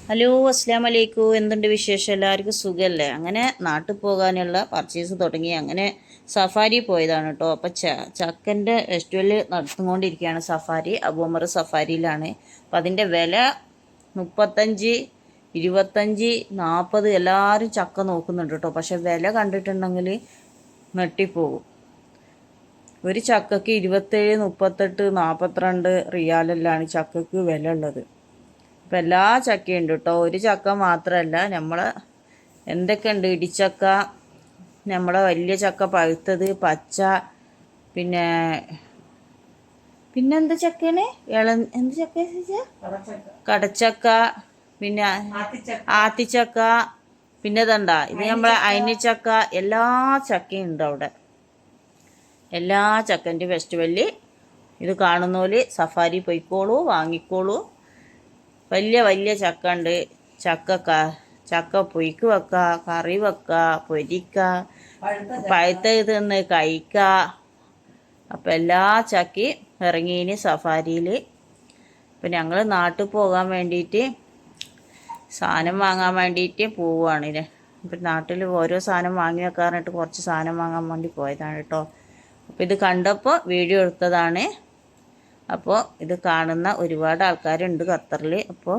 Hello, അസ്സാം വലൈക്കും. എന്തുണ്ട് വിശേഷം? എല്ലാവർക്കും സുഖമല്ലേ? അങ്ങനെ നാട്ടിൽ പോകാനുള്ള പർച്ചേസ് തുടങ്ങി. അങ്ങനെ സഫാരി പോയതാണ് കേട്ടോ. അപ്പം ചക്കൻ്റെ ഫെസ്റ്റിവൽ നടത്തിക്കൊണ്ടിരിക്കുകയാണ് സഫാരി. അബൂമർ സഫാരിയിലാണ്. അപ്പം അതിൻ്റെ വില 35, 25, 40 എല്ലാവരും ചക്ക നോക്കുന്നുണ്ട് കേട്ടോ. പക്ഷെ വില കണ്ടിട്ടുണ്ടെങ്കിൽ നെട്ടിപ്പോകും. ഒരു ചക്കയ്ക്ക് 27, 38, 42 റിയാലെല്ലാം ചക്കയ്ക്ക് വില ഉള്ളത്. അപ്പം എല്ലാ ചക്കയുണ്ട് കേട്ടോ. ഒരു ചക്ക മാത്രമല്ല, എന്തൊക്കെയുണ്ട്, ഇടിച്ചക്ക, നമ്മളെ വലിയ ചക്ക പഴുത്തത്, പച്ച, പിന്നെ എന്ത് ചക്കയാണ്, എന്ത് ചക്ക? കടച്ചക്ക, പിന്നെ ആത്തിച്ചക്ക, പിന്നെ ഇതെന്താ ഇത്, നമ്മളെ അയിനിച്ചക്ക, എല്ലാ ചക്കയും ഉണ്ട് അവിടെ. എല്ലാ ചക്കൻ്റെ ഫെസ്റ്റിവലിൽ ഇത് കാണുന്നോല് സഫാരി പോയിക്കോളൂ, വാങ്ങിക്കോളൂ. വലിയ വലിയ ചക്ക ഉണ്ട്. ചക്ക പൊയ്ക്ക് വെക്കുക, കറി വെക്കുക, പൊരിക്കുക, പഴുത്തത് തിന്ന് കഴിക്കുക. അപ്പം എല്ലാ ചക്കയും ഇറങ്ങീന് സഫാരിയിൽ. അപ്പം ഞങ്ങൾ നാട്ടിൽ പോകാൻ വേണ്ടിയിട്ട് സാധനം വാങ്ങാൻ വേണ്ടിയിട്ട് പോവുകയാണ്. അപ്പം നാട്ടിൽ ഓരോ സാധനം വാങ്ങി വെക്കാറിട്ട് കുറച്ച് സാധനം വാങ്ങാൻ വേണ്ടി പോയതാണ് കേട്ടോ. അപ്പോൾ ഇത് കണ്ടപ്പോൾ വീഡിയോ എടുത്തതാണ്. അപ്പോൾ ഇത് കാണുന്ന ഒരുപാട് ആൾക്കാരുണ്ട് ഖത്തറിൽ. അപ്പോൾ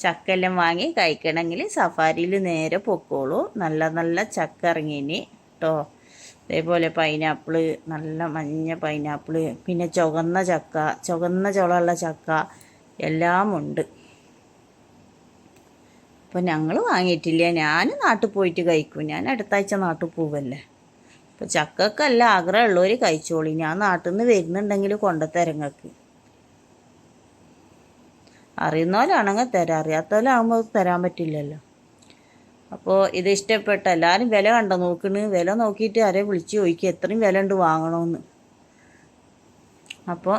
ചക്ക എല്ലാം വാങ്ങി കഴിക്കണമെങ്കിൽ സഫാരിയിൽ നേരെ പൊക്കോളൂ. നല്ല നല്ല ചക്ക ഇറങ്ങിയിന് കേട്ടോ. അതേപോലെ പൈനാപ്പിള്, നല്ല മഞ്ഞ പൈനാപ്പിള്, പിന്നെ ചുവന്ന ചുളയുള്ള ചക്ക എല്ലാം ഉണ്ട്. അപ്പോൾ ഞങ്ങൾ വാങ്ങിയിട്ടില്ല. ഞാൻ നാട്ടിൽ പോയിട്ട് കഴിക്കും. ഞാൻ അടുത്താഴ്ച നാട്ടിൽ പോവല്ലേ. അപ്പോൾ ചക്കക്കല്ല ആഗ്രഹമുള്ളവർ കഴിച്ചോളി. ഞാൻ നാട്ടിൽ നിന്ന് വരുന്നുണ്ടെങ്കിൽ കൊണ്ടുത്തരങ്ങൾക്ക്. അറിയുന്നവരാണെങ്കിൽ തരാം, അറിയാത്തവരാകുമ്പോൾ തരാൻ പറ്റില്ലല്ലോ. അപ്പോൾ ഇത് ഇഷ്ടപ്പെട്ട എല്ലാവരും വില കണ്ടോ നോക്കണ്. വില നോക്കിയിട്ട് ആരെ വിളിച്ച് ചോദിക്കുക എത്രയും വില ഉണ്ട് വാങ്ങണമെന്ന്. അപ്പോൾ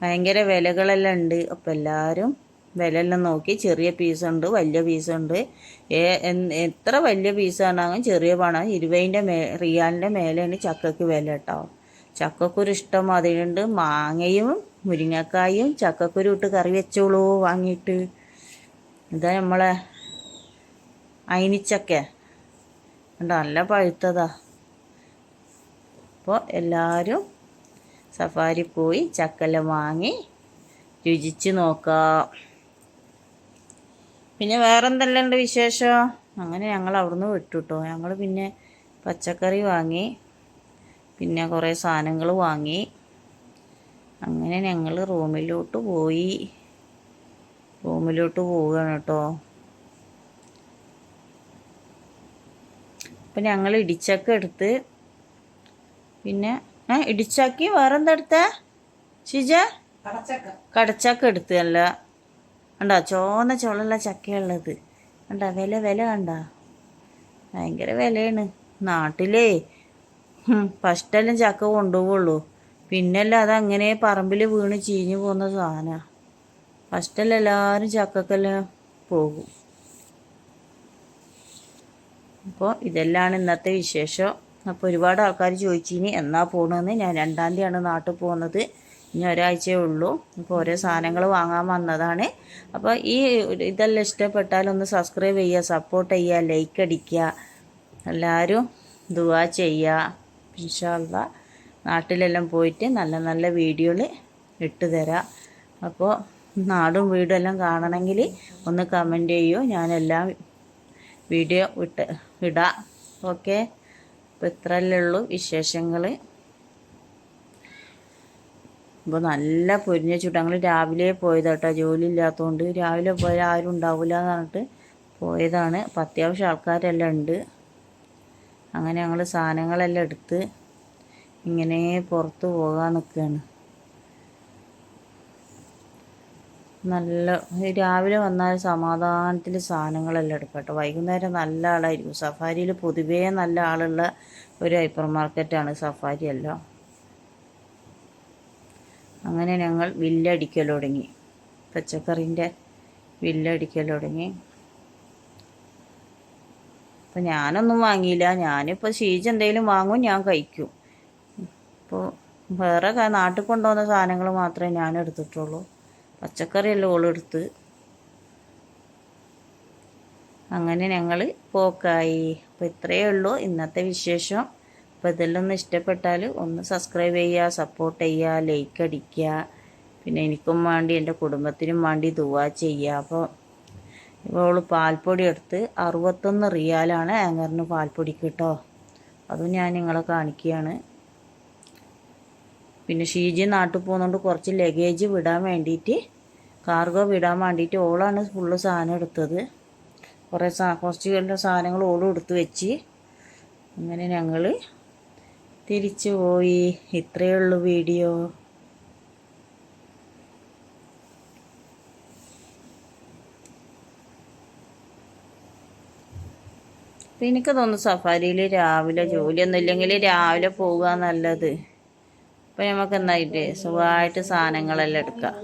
ഭയങ്കര വിലകളെല്ലാം ഉണ്ട്. അപ്പോൾ എല്ലാവരും വിലയെല്ലാം നോക്കി. ചെറിയ പീസുണ്ട്, വലിയ പീസുണ്ട്. എത്ര വലിയ പീസാണെങ്കിൽ ചെറിയ പണം 20 റിയാലിൻ്റെ മേലെയാണ് ചക്കയ്ക്ക് വില കേട്ടോ. ചക്കക്കുരു ഇഷ്ടം അതിലുണ്ട്. മാങ്ങയും മുരിങ്ങക്കായും ചക്കക്കുരു ഇട്ട് കറി വെച്ചോളൂ വാങ്ങിയിട്ട്. ഇതാ നമ്മളെ അയിനിച്ചക്ക ഉണ്ട്, നല്ല പഴുത്തതാ. അപ്പോൾ എല്ലാവരും സഫാരി പോയി ചക്കെല്ലാം വാങ്ങി രുചിച്ച് നോക്കാം. പിന്നെ വേറെന്തെല്ലാം ഉണ്ട് വിശേഷം? അങ്ങനെ ഞങ്ങൾ അവിടുന്ന് വിട്ടു കേട്ടോ. ഞങ്ങൾ പിന്നെ പച്ചക്കറി വാങ്ങി, പിന്നെ കുറേ സാധനങ്ങൾ വാങ്ങി. അങ്ങനെ ഞങ്ങൾ റൂമിലോട്ട് പോവുകയാണ് കേട്ടോ. അപ്പം ഞങ്ങൾ ഇടിച്ചക്ക എടുത്ത്, പിന്നെ ഇടിച്ചക്കി വേറെന്താ എടുത്തേ ഷിജ? കടച്ചക്ക എടുത്ത്. അല്ല കണ്ടാ ചോന്ന ചുളയുള്ള ചക്കയുള്ളത് കണ്ടാ. വില കണ്ടാ, ഭയങ്കര വിലയാണ് നാട്ടിലേ. ഫസ്റ്റെല്ലാം ചക്ക കൊണ്ടുപോവുള്ളൂ, പിന്നെല്ലാം അതങ്ങനെ പറമ്പിൽ വീണ് ചീഞ്ഞു പോകുന്ന സാധനമാണ്. ഫസ്റ്റെല്ലാം എല്ലാവരും ചക്കക്കെല്ലാം പോകും. അപ്പോൾ ഇതെല്ലാം ഇന്നത്തെ വിശേഷം. അപ്പോൾ ഒരുപാട് ആൾക്കാർ ചോദിച്ചിനി എന്നാ പോകണമെന്ന്. ഞാൻ 2-ാം തീയതിയാണ് നാട്ടിൽ പോകുന്നത്. ഇനി ഒരാഴ്ചയേ ഉള്ളൂ. അപ്പോൾ ഓരോ സാധനങ്ങൾ വാങ്ങാൻ വന്നതാണ്. അപ്പോൾ ഇതെല്ലാം ഇഷ്ടപ്പെട്ടാലൊന്ന് സബ്സ്ക്രൈബ് ചെയ്യുക, സപ്പോർട്ട് ചെയ്യുക, ലൈക്ക് അടിക്കുക. എല്ലാവരും ദുആ ചെയ്യുക. ഇൻഷാ അല്ലാഹ് നാട്ടിലെല്ലാം പോയിട്ട് നല്ല നല്ല വീഡിയോകൾ ഇട്ട് തരാം. അപ്പോൾ നാടും വീടും എല്ലാം കാണണമെങ്കിൽ ഒന്ന് കമൻറ്റ് ചെയ്യൂ. ഞാനെല്ലാം വീഡിയോ ഇടാം. ഓക്കെ. അപ്പോൾ ഇത്രയല്ലേ ഉള്ളൂ വിശേഷങ്ങൾ. അപ്പോൾ നല്ല പൊരിഞ്ഞ ചൂട്. ഞങ്ങൾ രാവിലെ പോയത് കേട്ടോ, ജോലി ഇല്ലാത്തതുകൊണ്ട്. രാവിലെ പോയാൽ ആരും ഉണ്ടാവില്ല എന്ന് പറഞ്ഞിട്ട് പോയതാണ്. അപ്പോൾ അത്യാവശ്യം ആൾക്കാരെല്ലാം ഉണ്ട്. അങ്ങനെ ഞങ്ങൾ സാധനങ്ങളെല്ലാം എടുത്ത് ഇങ്ങനെ പുറത്ത് പോകാൻ നിൽക്കുകയാണ്. നല്ല രാവിലെ വന്നാൽ സമാധാനത്തിൽ സാധനങ്ങളെല്ലാം എടുക്കാം കേട്ടോ. വൈകുന്നേരം നല്ല ആളായിരിക്കും. സഫാരിയിൽ പൊതുവേ നല്ല ആളുള്ള ഒരു ഹൈപ്പർ മാർക്കറ്റാണ് സഫാരി എല്ലാം. അങ്ങനെ ഞങ്ങൾ ബില്ലടിക്കൽ തുടങ്ങി. പച്ചക്കറീൻ്റെ ബില്ലടിക്കൽ തുടങ്ങി. അപ്പം ഞാനൊന്നും വാങ്ങിയില്ല. ഞാനിപ്പോൾ ഷീജ എന്തെങ്കിലും വാങ്ങും, ഞാൻ കഴിക്കും. അപ്പോൾ വേറെ നാട്ടിൽ കൊണ്ടുവന്ന സാധനങ്ങൾ മാത്രമേ ഞാൻ എടുത്തിട്ടുള്ളൂ. പച്ചക്കറിയെല്ലാം ഓളെടുത്ത്. അങ്ങനെ ഞങ്ങൾ പോക്കായി. അപ്പോൾ ഇത്രയേ ഉള്ളൂ ഇന്നത്തെ വിശേഷം. അപ്പോൾ ഇതെല്ലാം ഒന്ന് ഇഷ്ടപ്പെട്ടാൽ ഒന്ന് സബ്സ്ക്രൈബ് ചെയ്യുക, സപ്പോർട്ട് ചെയ്യുക, ലൈക്ക് അടിക്കുക. പിന്നെ എനിക്കും വേണ്ടി എൻ്റെ കുടുംബത്തിനും വേണ്ടി ദുആ ചെയ്യുക. അപ്പോൾ ഇപ്പോൾ പാൽപ്പൊടി എടുത്ത് 61 റിയാലാണ് ആങ്കറിന് പാൽപ്പൊടിക്ക് കേട്ടോ. അതും ഞാൻ നിങ്ങളെ കാണിക്കുകയാണ്. പിന്നെ ഷീജി നാട്ടിൽ പോകുന്നതുകൊണ്ട് കുറച്ച് ലഗേജ് വിടാൻ വേണ്ടിയിട്ട്, കാർഗോ വിടാൻ വേണ്ടിയിട്ട് ഓളാണ് ഫുള്ള് സാധനം എടുത്തത്. കുറച്ച് സാധനങ്ങൾ ഓളും എടുത്ത് വെച്ച് അങ്ങനെ ഞങ്ങൾ തിരിച്ചു പോയി. ഇത്രയേ ഉള്ളൂ വീഡിയോ. അപ്പം എനിക്ക് തോന്നുന്നു സഫാരിയിൽ രാവിലെ ജോലിയൊന്നും ഇല്ലെങ്കിൽ രാവിലെ പോകുക നല്ലത്. അപ്പം നമുക്ക് എന്തായിട്ട് സുഖമായിട്ട് സാധനങ്ങളെല്ലാം എടുക്കാം.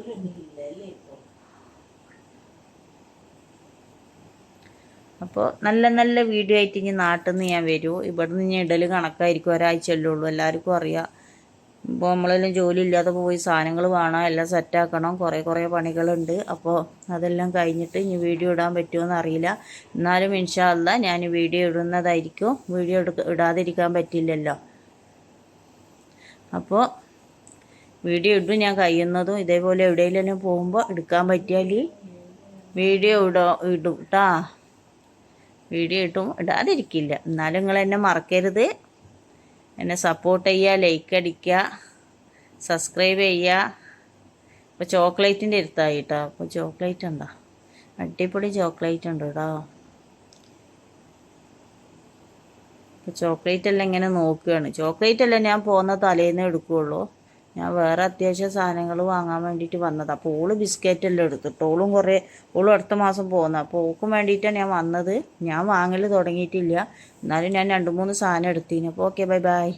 അപ്പോൾ നല്ല നല്ല വീഡിയോ ആയിട്ട് ഇനി നാട്ടിൽ നിന്ന് ഞാൻ വരൂ. ഇവിടുന്ന് ഇനി ഇടൽ കണക്കായിരിക്കും, ഒരാഴ്ചയല്ലേ ഉള്ളൂ, എല്ലാവർക്കും അറിയാം. ഇപ്പോൾ നമ്മളെല്ലാം ജോലി ഇല്ലാതെ പോയി സാധനങ്ങൾ വേണം, എല്ലാം സെറ്റാക്കണം, കുറേ പണികളുണ്ട്. അപ്പോൾ അതെല്ലാം കഴിഞ്ഞിട്ട് ഇനി വീഡിയോ ഇടാൻ പറ്റുമോയെന്ന് അറിയില്ല. എന്നാലും ഇൻഷാ അല്ലാ ഞാൻ വീഡിയോ ഇടുന്നതായിരിക്കും. വീഡിയോ ഇടാതിരിക്കാൻ പറ്റില്ലല്ലോ. അപ്പോൾ വീഡിയോ ഇടും ഞാൻ കഴിയുന്നതും. ഇതേപോലെ എവിടെയെങ്കിലും പോകുമ്പോൾ എടുക്കാൻ പറ്റിയാൽ വീഡിയോ ഇടും കേട്ടാ. വീഡിയോ ഇട്ടും ഇടാതിരിക്കില്ല. എന്നാലും നിങ്ങൾ എന്നെ മറക്കരുത്. എന്നെ സപ്പോർട്ട് ചെയ്യുക, ലൈക്ക് അടിക്കുക, സബ്സ്ക്രൈബ് ചെയ്യുക. ഇപ്പോൾ ചോക്ലേറ്റിൻ്റെ അടുത്തായി കേട്ടോ. അപ്പോൾ ചോക്ലേറ്റ് ഉണ്ടോ, അടിപൊളി ചോക്ലേറ്റ് ഉണ്ട് കേട്ടോ. ഇപ്പോൾ ചോക്ലേറ്റ് എല്ലാം ഇങ്ങനെ നോക്കുകയാണ്. ചോക്ലേറ്റ് എല്ലാം ഞാൻ പോകുന്ന തലേന്ന് എടുക്കുകയുള്ളൂ. ഞാൻ വേറെ അത്യാവശ്യം സാധനങ്ങൾ വാങ്ങാൻ വേണ്ടിയിട്ട് വന്നതാണ്. അപ്പോൾ ഓള് ബിസ്ക്കറ്റ് എല്ലാം എടുത്തിട്ട് ഓളും അടുത്ത മാസം പോകുന്നത്. അപ്പോൾ ഓൾക്കും വേണ്ടിയിട്ടാണ് ഞാൻ വന്നത്. ഞാൻ വാങ്ങൽ തുടങ്ങിയിട്ടില്ല, എന്നാലും ഞാൻ 2-3 സാധനം എടുത്തിന്. അപ്പോൾ ഓക്കെ, ബൈ.